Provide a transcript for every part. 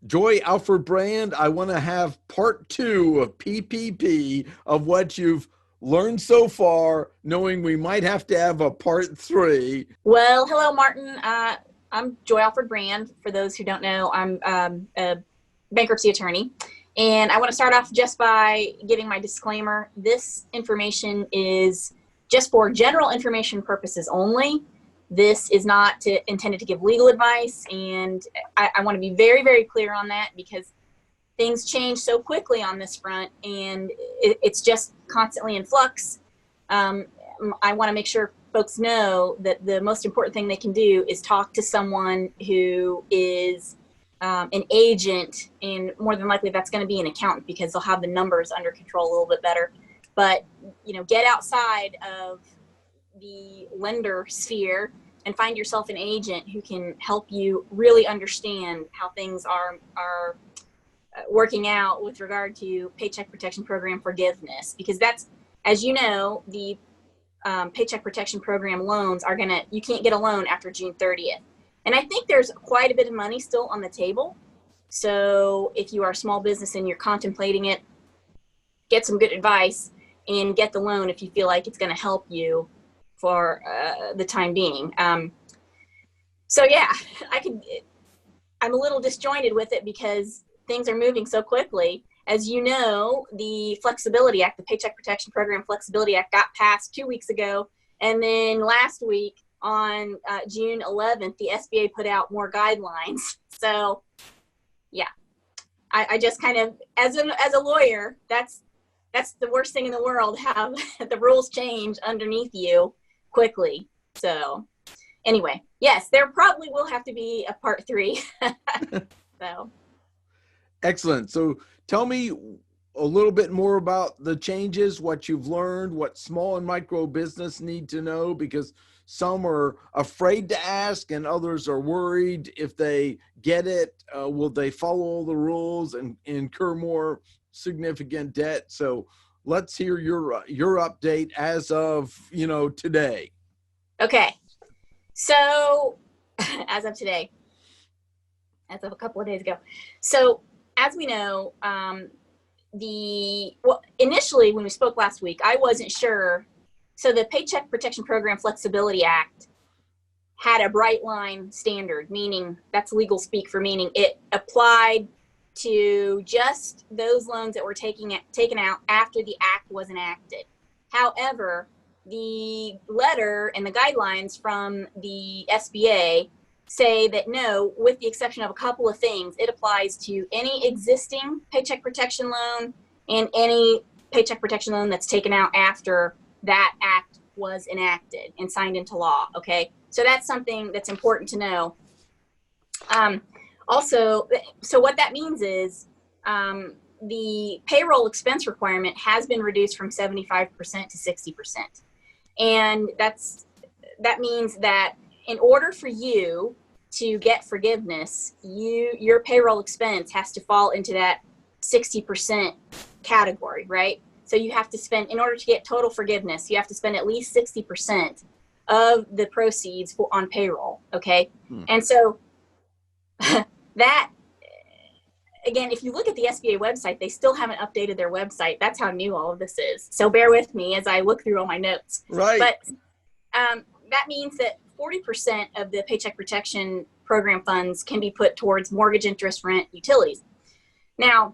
Joy Alfred Brand, I want to have part two of PPP of what you've learned so far, knowing we might have to have a part three. Well, hello, Martin. I'm Joy Alfred Brand. For those who don't know, I'm a bankruptcy attorney. And I want to start off just by giving my disclaimer. This information is just for general information purposes only. This is not intended to give legal advice. And I want to be very, very clear on that because things change so quickly on this front and it's just constantly in flux. I want to make sure folks know that the most important thing they can do is talk to someone who is an agent, and more than likely that's going to be an accountant because they'll have the numbers under control a little bit better. But get outside of the lender sphere and find yourself an agent who can help you really understand how things are working out with regard to Paycheck Protection Program forgiveness, because that's, as you know, the Paycheck Protection Program loans you can't get a loan after June 30th. And I think there's quite a bit of money still on the table. So if you are a small business and you're contemplating it, get some good advice and get the loan if you feel like it's going to help you for the time being. So yeah, I'm a little disjointed with it because things are moving so quickly. As you know, the Flexibility Act, the Paycheck Protection Program Flexibility Act, got passed 2 weeks ago. And then last week on June 11th, the SBA put out more guidelines. So yeah, I just kind of, as a lawyer, that's the worst thing in the world, how the rules change underneath you quickly. So anyway, yes, there probably will have to be a part three. So. Excellent. So tell me a little bit more about the changes, what you've learned, what small and micro business need to know, because some are afraid to ask and others are worried if they get it, will they follow the rules and incur more significant debt? So let's hear your update as of, today. Okay. So as of today, as of a couple of days ago. So as we know, initially when we spoke last week, I wasn't sure. So the Paycheck Protection Program Flexibility Act had a bright line standard, meaning that's legal speak for meaning it applied to just those loans that were taken out after the act was enacted. However, the letter and the guidelines from the SBA say that no, with the exception of a couple of things, it applies to any existing paycheck protection loan and any paycheck protection loan that's taken out after that act was enacted and signed into law. Okay, so that's something that's important to know. Also, so what that means is the payroll expense requirement has been reduced from 75% to 60%. And that means that in order for you to get forgiveness, your payroll expense has to fall into that 60% category, right? So you have to spend, in order to get total forgiveness, you have to spend at least 60% of the proceeds on payroll, okay? And so that, again, if you look at the SBA website, they still haven't updated their website. That's how new all of this is. So bear with me as I look through all my notes. Right. But that means that 40% of the Paycheck Protection Program funds can be put towards mortgage, interest, rent, utilities. Now,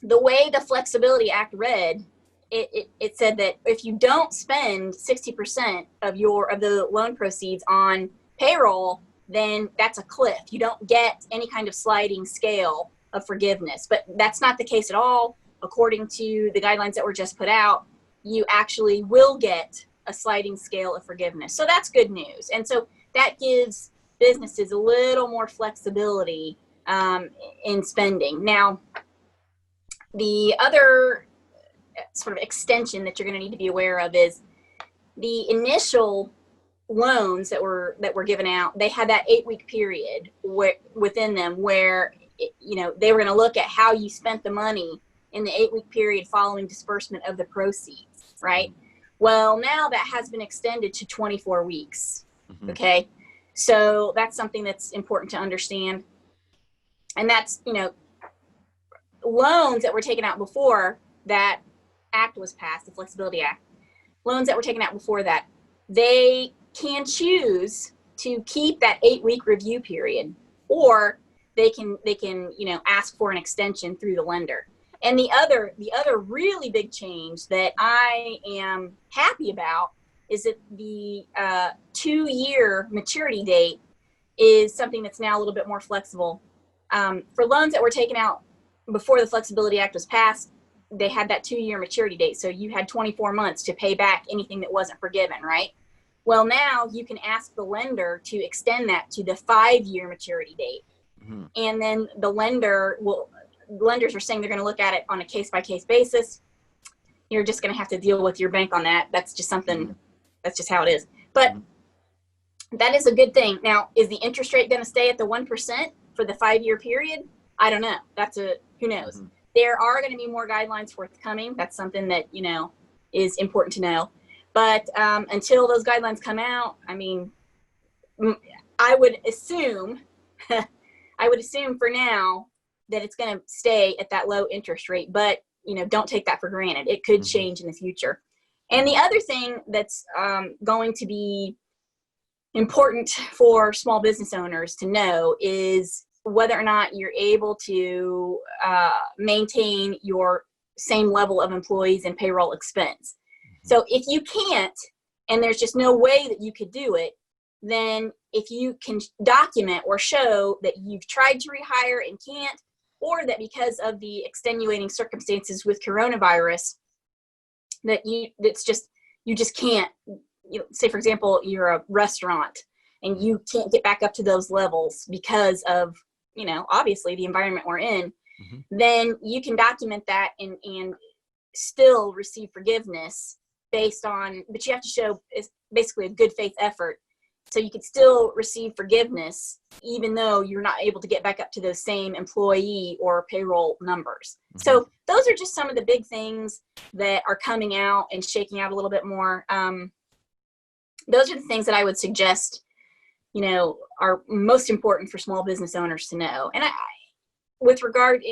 the way the Flexibility Act read, it said that if you don't spend 60% of the loan proceeds on payroll, then that's a cliff. You don't get any kind of sliding scale of forgiveness. But that's not the case at all. According to the guidelines that were just put out, you actually will get a sliding scale of forgiveness. So that's good news. And so that gives businesses a little more flexibility in spending. Now, the other sort of extension that you're going to need to be aware of is the initial loans that were given out. They had that 8-week period within them where they were going to look at how you spent the money in the 8-week period following disbursement of the proceeds, right? Well, now that has been extended to 24 weeks. Okay, so that's something that's important to understand. And that's, loans that were taken out before that act was passed, the Flexibility Act, loans that were taken out before that, they can choose to keep that 8-week review period, or they can ask for an extension through the lender. And the other really big change that I am happy about is that the 2-year maturity date is something that's now a little bit more flexible. For loans that were taken out before the Flexibility Act was passed, they had that 2-year maturity date. So you had 24 months to pay back anything that wasn't forgiven, right? Well, now you can ask the lender to extend that to the 5-year maturity date. Mm-hmm. And then lenders are saying they're going to look at it on a case-by-case basis. You're just going to have to deal with your bank on that. That's just something, that's just how it is. But that is a good thing. Now, is the interest rate going to stay at the 1% for the 5-year period? I don't know. Who knows? Mm-hmm. There are going to be more guidelines forthcoming. That's something that, is important to know. But until those guidelines come out, I mean, I would assume for now that it's going to stay at that low interest rate. But, don't take that for granted. It could change in the future. And the other thing that's going to be important for small business owners to know is whether or not you're able to maintain your same level of employees and payroll expense. So if you can't, and there's just no way that you could do it, then if you can document or show that you've tried to rehire and can't, or that because of the extenuating circumstances with coronavirus, that you just can't, say for example, you're a restaurant and you can't get back up to those levels because of, obviously the environment we're in, then you can document that and still receive forgiveness but you have to show it's basically a good faith effort. So you could still receive forgiveness even though you're not able to get back up to those same employee or payroll numbers. So those are just some of the big things that are coming out and shaking out a little bit more. Those are the things that I would suggest, are most important for small business owners to know. And with regard,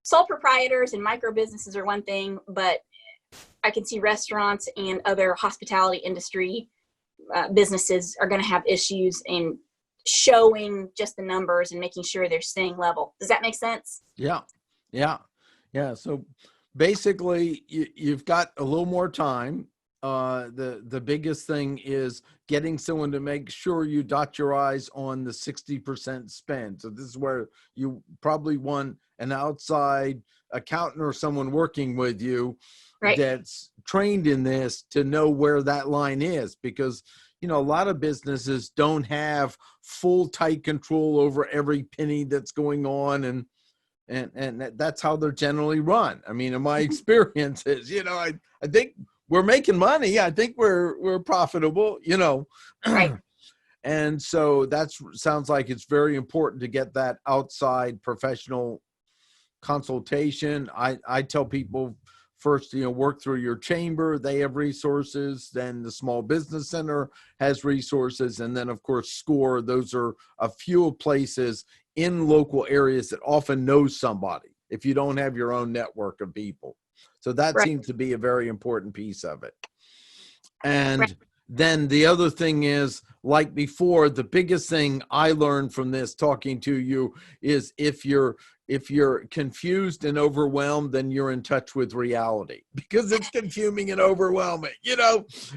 sole proprietors and micro businesses are one thing, but I can see restaurants and other hospitality industry businesses are going to have issues in showing just the numbers and making sure they're staying level. Does that make sense? Yeah. So basically you've got a little more time. The biggest thing is getting someone to make sure you dot your I's on the 60% spend. So this is where you probably want an outside accountant or someone working with you that's trained in this to know where that line is, because a lot of businesses don't have full tight control over every penny that's going on, and that's how they're generally run. I mean, in my experiences, I think we're making money. I think we're profitable, Right. And so sounds like it's very important to get that outside professional consultation. I tell people first, work through your chamber. They have resources. Then the Small Business Center has resources. And then, of course, SCORE. Those are a few places in local areas that often know somebody if you don't have your own network of people. So that seems to be a very important piece of it. And then the other thing is, like before, the biggest thing I learned from this talking to you is if you're confused and overwhelmed, then you're in touch with reality, because it's confusing and overwhelming,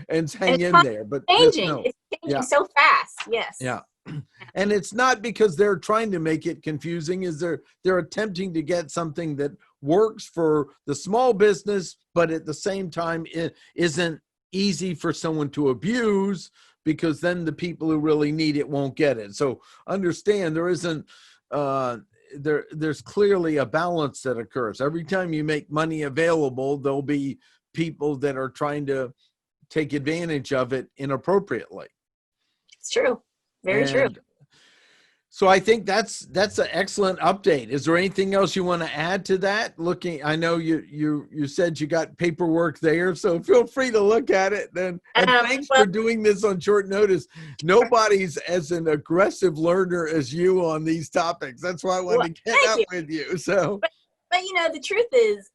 and hang in there. But it's changing so fast. Yes. Yeah. And it's not because they're trying to make it confusing, is they're attempting to get something that works for the small business, but at the same time, it isn't easy for someone to abuse, because then the people who really need it won't get it. So understand there isn't, there's clearly a balance that occurs. Every time you make money available, there'll be people that are trying to take advantage of it inappropriately. It's true. Very true. So I think that's an excellent update. Is there anything else you want to add to that? Looking, I know you said you got paperwork there, so feel free to look at it. And thanks Well, for doing this on short notice. Nobody's as an aggressive learner as you on these topics. That's why I wanted to get thank up you. with you. So, but you know, the truth is,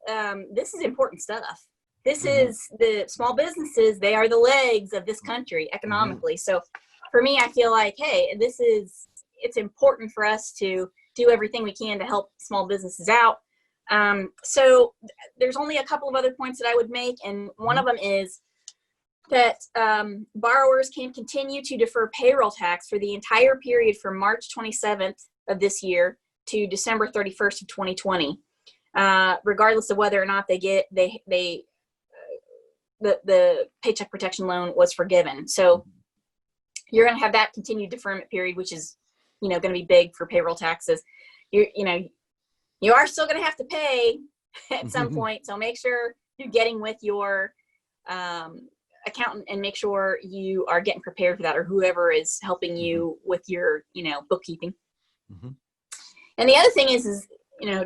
this is important stuff. This is the small businesses. They are the legs of this country economically. So for me, I feel like, hey, it's important for us to do everything we can to help small businesses out. So there's only a couple of other points that I would make. And one of them is that borrowers can continue to defer payroll tax for the entire period from March 27th of this year to December 31st of 2020, regardless of whether or not the Paycheck Protection Loan was forgiven. So you're going to have that continued deferment period, which is, going to be big for payroll taxes. You are still going to have to pay at some point. So make sure you're getting with your accountant and make sure you are getting prepared for that, or whoever is helping you with your, bookkeeping. And the other thing is,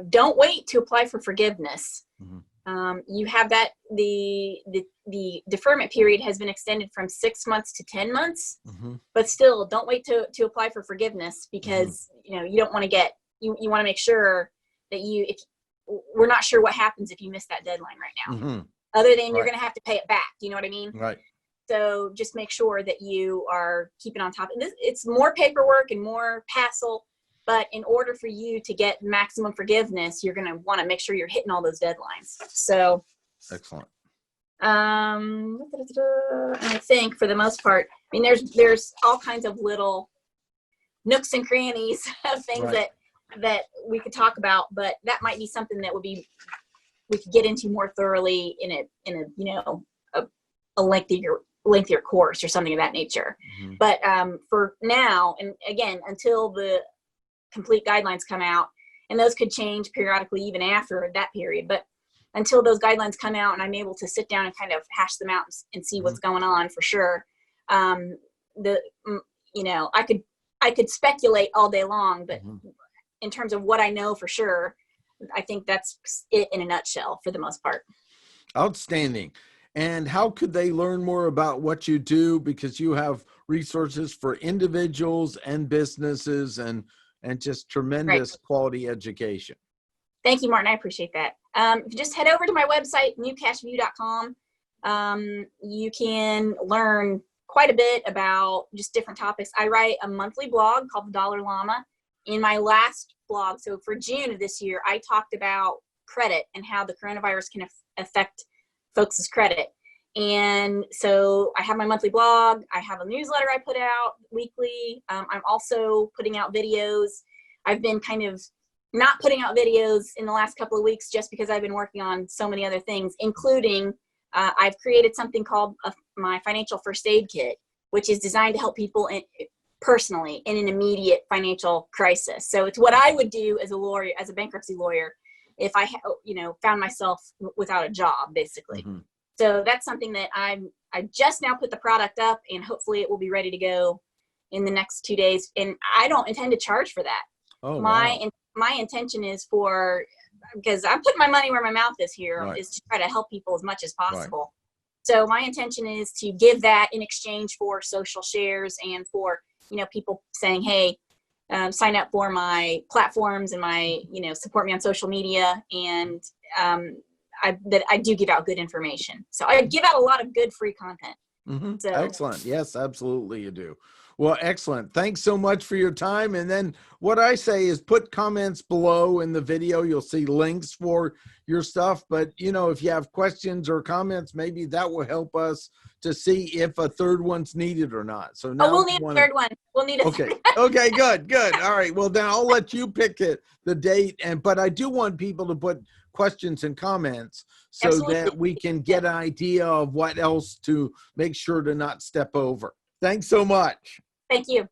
don't wait to apply for forgiveness. You have that the deferment period has been extended from 6 months to 10 months, but still don't wait to apply for forgiveness, because you don't want to get you want to make sure that if we're not sure what happens if you miss that deadline right now, other than you're going to have to pay it back. Do you know what I mean? Right. So just make sure that you are keeping on top of this. It's more paperwork and more hassle, but in order for you to get maximum forgiveness, you're going to want to make sure you're hitting all those deadlines. So excellent. I think for the most part, I mean, there's all kinds of little nooks and crannies of things that we could talk about, but that might be something that we could get into more thoroughly in a lengthier course or something of that nature. But for now, and again, until the complete guidelines come out, and those could change periodically even after that period, but until those guidelines come out and I'm able to sit down and kind of hash them out and see what's going on for sure, I could speculate all day long, but in terms of what I know for sure, I think that's it in a nutshell for the most part. Outstanding. And how could they learn more about what you do? Because you have resources for individuals and businesses and just tremendous quality education. Thank you, Martin. I appreciate that. Just head over to my website, newcashview.com. You can learn quite a bit about just different topics. I write a monthly blog called The Dollar Llama. In my last blog, so for June of this year, I talked about credit and how the coronavirus can affect folks' credit. And so I have my monthly blog. I have a newsletter I put out weekly. I'm also putting out videos. I've been kind of not putting out videos in the last couple of weeks just because I've been working on so many other things, including I've created something called my financial first aid kit, which is designed to help people personally in an immediate financial crisis. So it's what I would do as a lawyer, as a bankruptcy lawyer, if I found myself without a job, basically. So that's something that I just now put the product up, and hopefully it will be ready to go in the next 2 days. And I don't intend to charge for that. My intention is because I'm putting my money where my mouth is here, is to try to help people as much as possible. So my intention is to give that in exchange for social shares and for, people saying, hey, sign up for my platforms and my, support me on social media. And I do give out good information. So I give out a lot of good free content. So excellent. Yes, absolutely you do. Well, excellent. Thanks so much for your time. And then what I say is put comments below in the video. You'll see links for your stuff. But, if you have questions or comments, maybe that will help us to see if a third one's needed or not. So now we'll need a third one. We'll need a third. Okay, good. All right. Well, then I'll let you pick the date. But I do want people to put questions and comments so that we can get an idea of what else to make sure to not step over. Thanks so much. Thank you.